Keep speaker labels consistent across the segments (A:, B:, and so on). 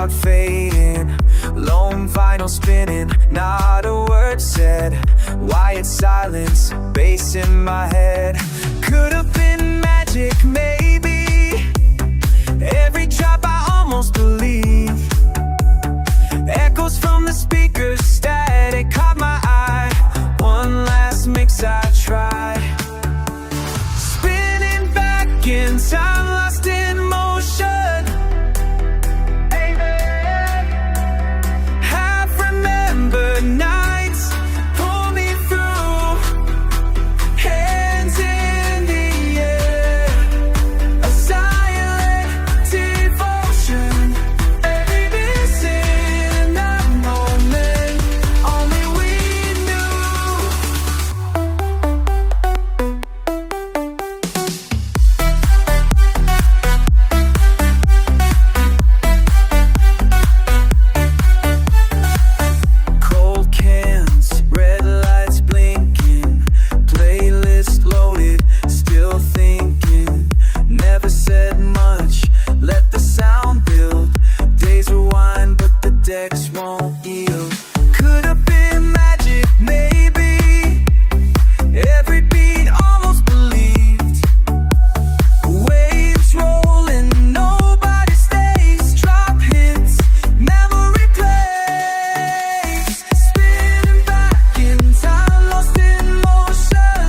A: start fading. Lone vinyl spinning, not a word said. Why it's silence, bass in my head. Could have been magic, maybe. Every drop I almost believe. Echoes from the speakers, static caught my eye. One last mix I try. Spinning back in time, lost in motion. Half remembered nights pull me through. Hands in the air, a silent devotion. Every missing that moment, only we cold cans, red lights blinking, playlist loaded, still thinking. Never said much, let the sound build. Days rewind, but the decks won't yield. Could have been magic, maybe. Every beat almost believed. Waves rolling, nobody stays. Drop hits, memory plays. Spinning back in time, lost in motion.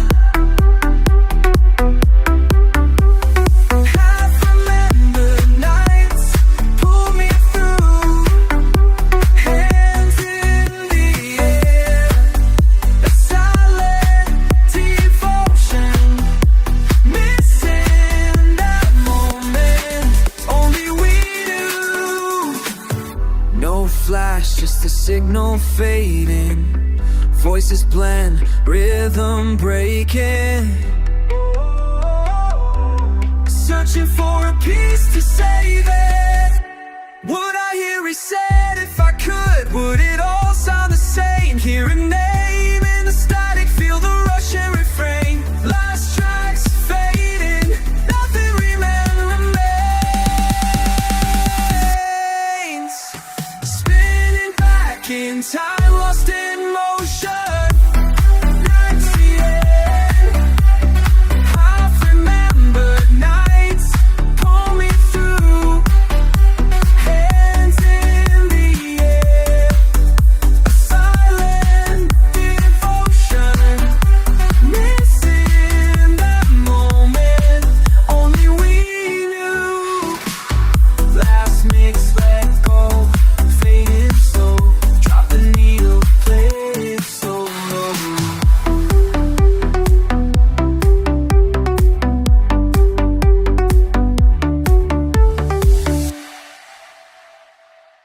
A: Half remembered nights pull me through. Hands in the air, a silent devotion. Missing that moment, only we do. No flash, just a signal fading. Voices blend, rhythm breaking. Searching for a piece to save it. Would I hear he said if I could? Would it all sound the same? Hear a name in the static, feel the rush and refrain. Last tracks fading, nothing remains. Spinning back in time.